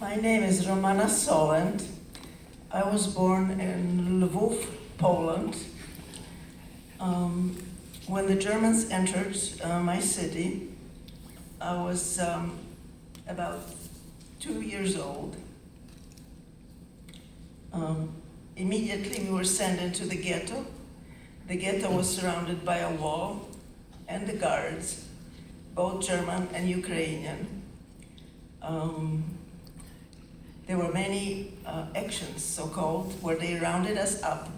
My name is Romana Solent. I was born in Lvov, Poland. When the Germans entered my city, I was about 2 years old. Immediately we were sent into the ghetto. The ghetto was surrounded by a wall and the guards, both German and Ukrainian. There were many actions, so-called, where they rounded us up,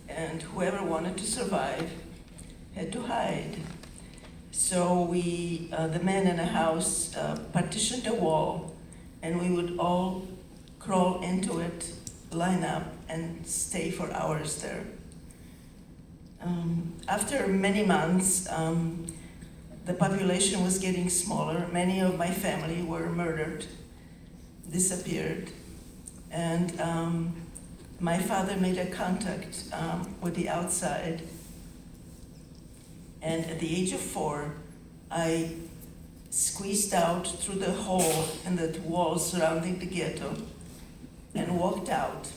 and whoever wanted to survive had to hide. So we, the men in the house, partitioned the wall, and we would all crawl into it, line up, and stay for hours there. After many months, the population was getting smaller. Many of my family were murdered, disappeared, and my father made a contact with the outside. And at the age of 4, I squeezed out through the hole in the wall surrounding the ghetto and walked out.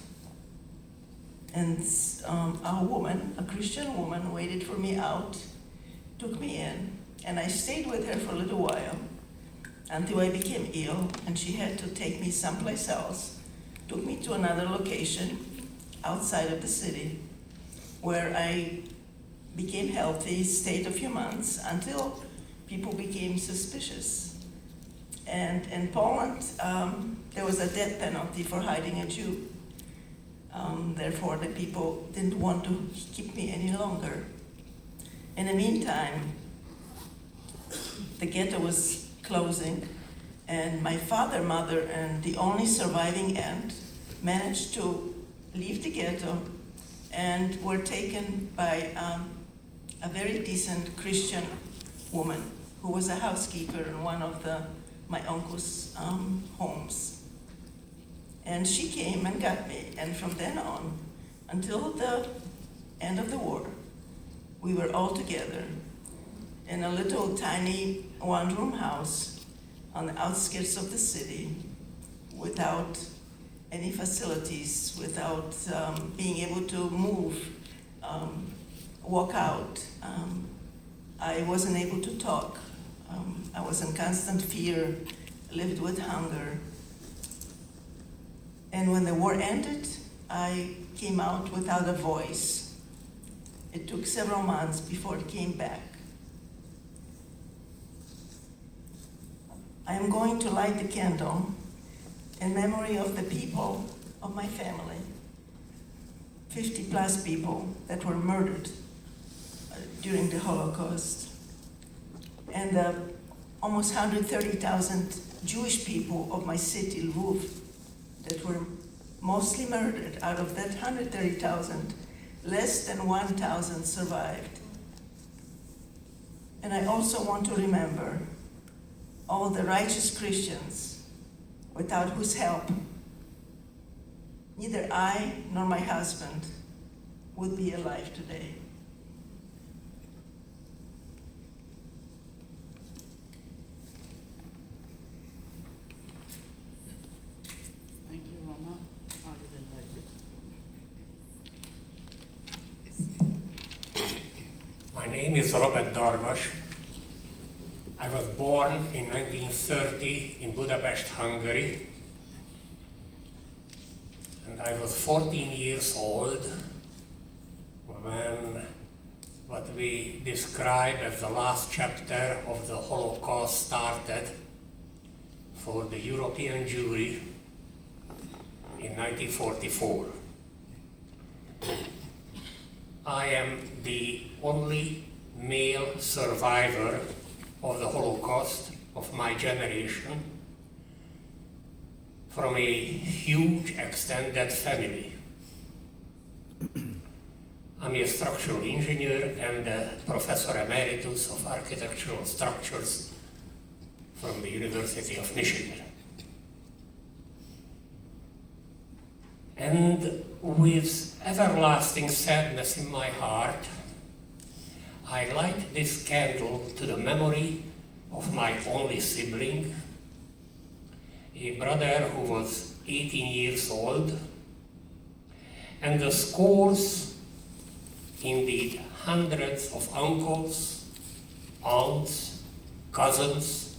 And a woman, a Christian woman, waited for me out, took me in, and I stayed with her for a little while until I became ill, and she had to take me someplace else, took me to another location outside of the city, where I became healthy, stayed a few months, until people became suspicious. And in Poland, there was a death penalty for hiding a Jew. Therefore, the people didn't want to keep me any longer. In the meantime, the ghetto was closing, and my father, mother, and the only surviving aunt managed to leave the ghetto and were taken by a very decent Christian woman who was a housekeeper in one of my uncle's homes. And she came and got me, and from then on, until the end of the war, we were all together in a little tiny one-room house on the outskirts of the city, without any facilities, without being able to move, walk out. I wasn't able to talk. I was in constant fear, lived with hunger. And when the war ended, I came out without a voice. It took several months before it came back. I am going to light the candle in memory of the people of my family, 50 plus people that were murdered during the Holocaust, and the almost 130,000 Jewish people of my city, Lvov, that were mostly murdered. Out of that 130,000, less than 1,000 survived. And I also want to remember all the righteous Christians without whose help neither I nor my husband would be alive today. Thank you, Roma. How did it like it? My name is Robert Darvas. I was born in 1930 in Budapest, Hungary, and I was 14 years old when what we describe as the last chapter of the Holocaust started for the European Jewry in 1944. I am the only male survivor of the Holocaust of my generation from a huge extended family. I'm a structural engineer and a professor emeritus of architectural structures from the University of Michigan. And with everlasting sadness in my heart, I light this candle to the memory of my only sibling, a brother who was 18 years old, and the scores, indeed hundreds of uncles, aunts, cousins,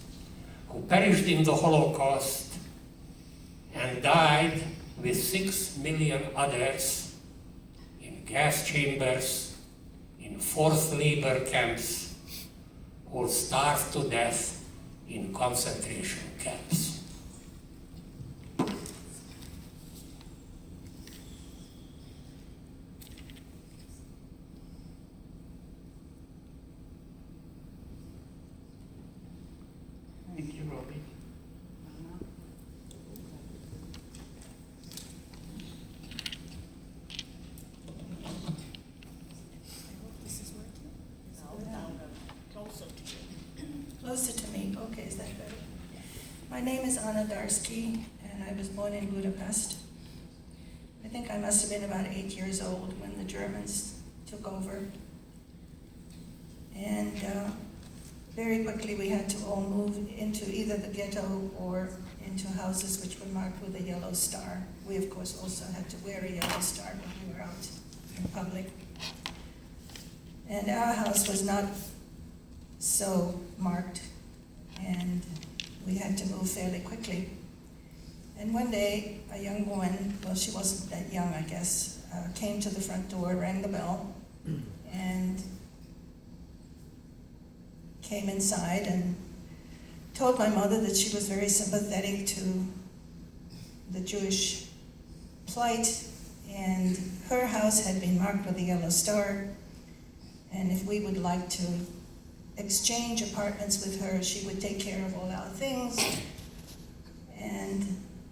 who perished in the Holocaust and died with 6 million others in gas chambers, in forced labor camps, or starved to death in concentration camps. Thank you, Robbie. Anna? This is working? Closer to you. Closer to me, okay, is that better? My name is Anna Darski, and I was born in Budapest. I think I must have been about 8 years old when the Germans took over. And very quickly we had to all move into either the ghetto or into houses which were marked with a yellow star. We, of course, also had to wear a yellow star when we were out in public. And our house was not so marked, and we had to move fairly quickly. And one day, a young woman, well, she wasn't that young, I guess, came to the front door, rang the bell, and came inside and told my mother that she was very sympathetic to the Jewish plight, and her house had been marked with a yellow star, and if we would like to exchange apartments with her, she would take care of all our things, and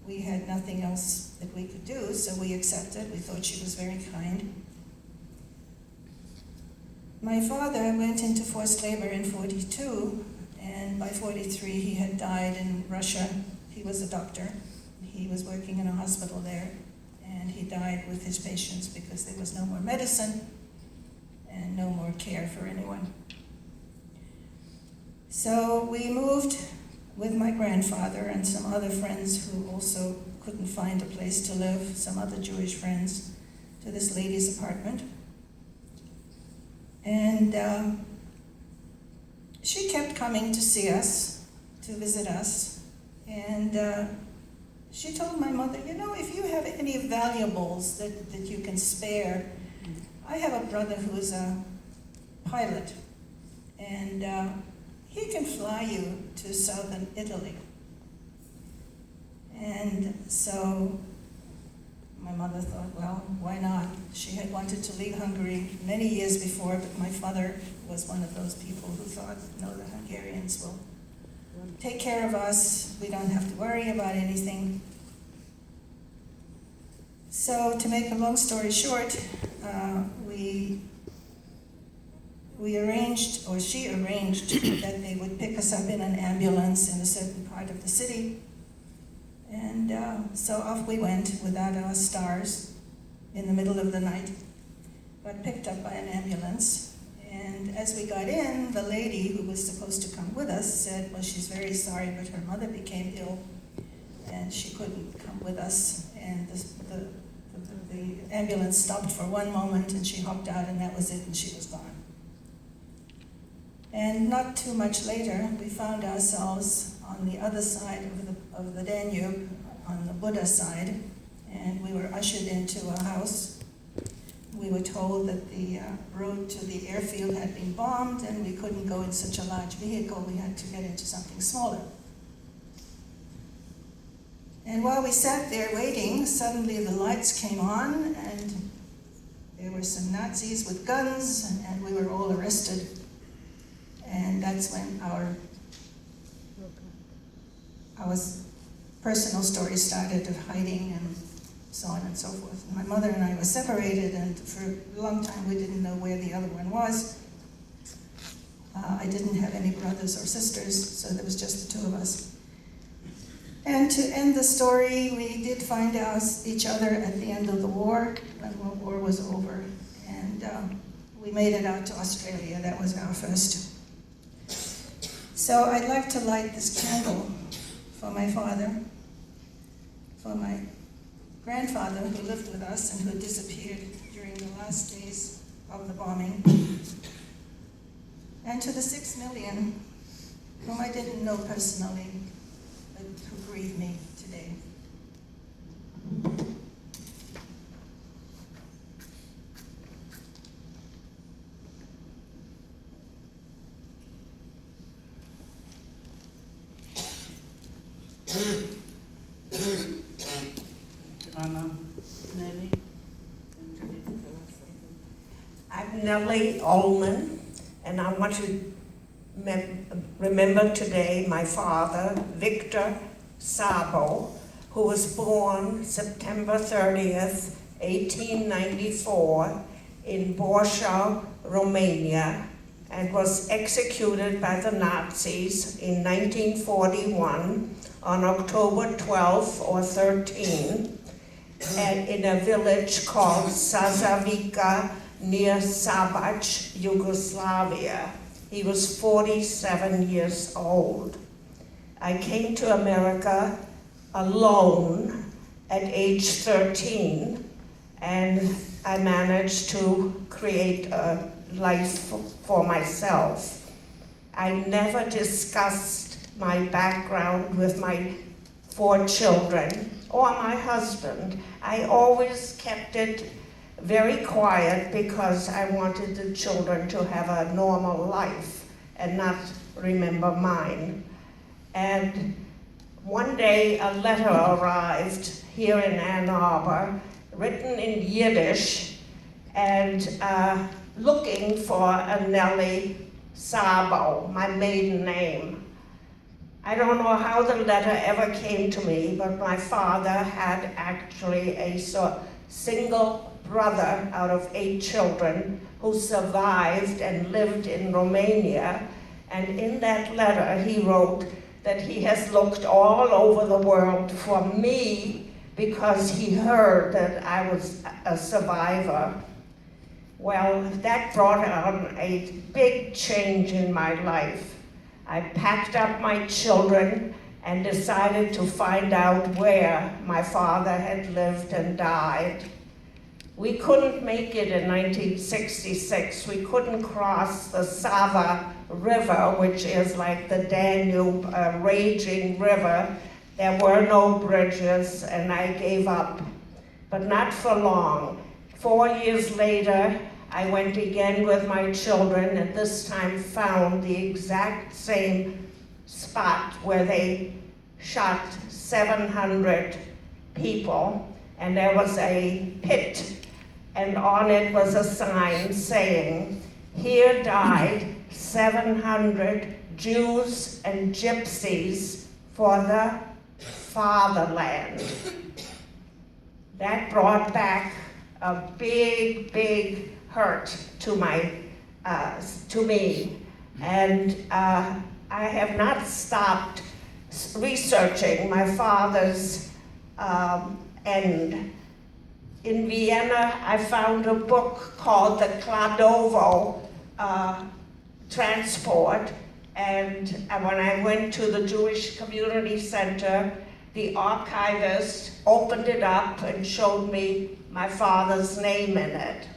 we had nothing else that we could do, so we accepted. We thought she was very kind. My father went into forced labor in 42, and by 43 he had died in Russia. He was a doctor. He was working in a hospital there, and he died with his patients because there was no more medicine and no more care for anyone. So we moved with my grandfather and some other friends who also couldn't find a place to live, some other Jewish friends, to this lady's apartment. And she kept coming to see us, to visit us, and she told my mother, you know, if you have any valuables that you can spare, I have a brother who is a pilot, and he can fly you to southern Italy. And so my mother thought, well, why not? She had wanted to leave Hungary many years before, but my father was one of those people who thought, no, the Hungarians will take care of us. We don't have to worry about anything. So to make a long story short, we arranged, or she arranged, that they would pick us up in an ambulance in a certain part of the city. And so off we went without our stars in the middle of the night, got picked up by an ambulance. And as we got in, the lady who was supposed to come with us said, well, she's very sorry, but her mother became ill and she couldn't come with us. And the ambulance stopped for one moment and she hopped out, and that was it, and she was gone. And not too much later, we found ourselves on the other side of the Danube, on the Buddha side, and we were ushered into a house. We were told that the road to the airfield had been bombed, and we couldn't go in such a large vehicle. We had to get into something smaller. And while we sat there waiting, suddenly the lights came on, and there were some Nazis with guns, and we were all arrested. And that's when our personal story started of hiding and so on and so forth. My mother and I were separated, and for a long time we didn't know where the other one was. I didn't have any brothers or sisters, so there was just the two of us. And to end the story, we did find each other at the end of the war, when the war was over, and we made it out to Australia. That was our first. So I'd like to light this candle for my father, for my grandfather who lived with us and who disappeared during the last days of the bombing, and to the 6 million whom I didn't know personally, but who grieve me today. Nelly? I'm Nelly Ulman, and I want to remember today my father, Victor Sabo, who was born September 30th, 1894 in Borșa, Romania, and was executed by the Nazis in 1941 on October 12 or 13, and in a village called Sazavica near Sobert, Yugoslavia. He was 47 years old. I came to America alone at age 13, and I managed to create a life for myself. I never discussed my background with my 4 children or my husband. I always kept it very quiet because I wanted the children to have a normal life and not remember mine. And one day a letter arrived here in Ann Arbor, written in Yiddish, and looking for a Nelly Sabo, my maiden name. I don't know how the letter ever came to me, but my father had actually a single brother out of 8 children who survived and lived in Romania. And in that letter, he wrote that he has looked all over the world for me because he heard that I was a survivor. Well, that brought on a big change in my life. I packed up my children and decided to find out where my father had lived and died. We couldn't make it in 1966. We couldn't cross the Chava River, which is like the Danube, a raging river. There were no bridges, and I gave up. But not for long. 4 years later, I went again with my children, and this time found the exact same spot where they shot 700 people, and there was a pit, and on it was a sign saying, "Here died 700 Jews and Gypsies for the fatherland." That brought back a big, big hurt to me, and I have not stopped researching my father's end. In Vienna, I found a book called The Kladovo Transport, and when I went to the Jewish Community Center, the archivist opened it up and showed me my father's name in it.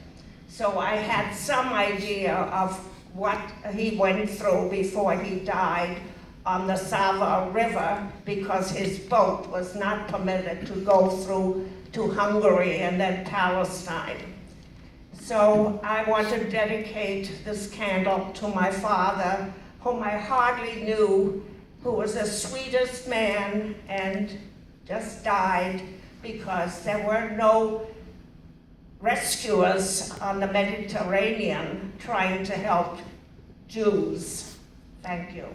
So I had some idea of what he went through before he died on the Chava River, because his boat was not permitted to go through to Hungary and then Palestine. So I want to dedicate this candle to my father, whom I hardly knew, who was the sweetest man and just died because there were no rescuers on the Mediterranean trying to help Jews. Thank you.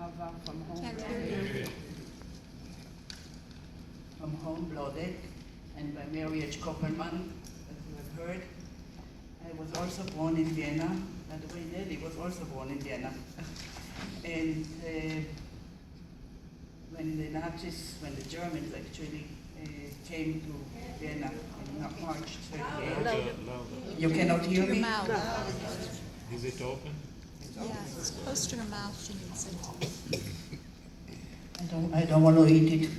Chava from home. Can't hear you. From home, Blodek, and by marriage Kopelman, as you have heard. I was also born in Vienna. By the way, Nelly was also born in Vienna. And when the Germans actually came to Vienna in March 38. You cannot To hear your me? mouth. Is it open? Yeah, it's close to her mouth. She needs it. I don't want to eat it.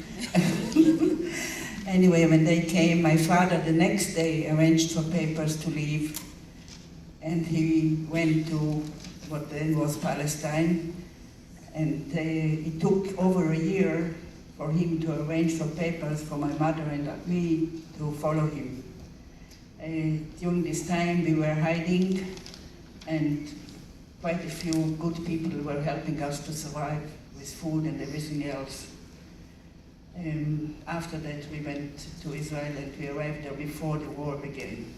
Anyway, when they came, my father the next day arranged for papers to leave, and he went to what then was Palestine, and it took over a year for him to arrange for papers for my mother and me to follow him. During this time we were hiding, and quite a few good people were helping us to survive with food and everything else. After that we went to Israel, and we arrived there before the war began.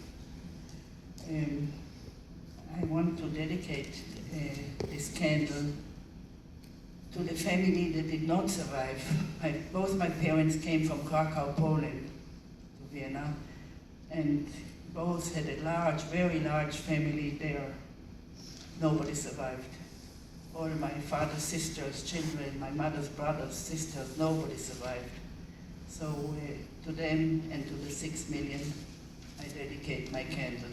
I want to dedicate this candle to the family that did not survive. Both my parents came from Krakow, Poland, to Vienna, and both had a large, very large family there. Nobody survived. All my father's sisters, children, my mother's brothers, sisters, nobody survived. So to them and to the 6 million, I dedicate my candle.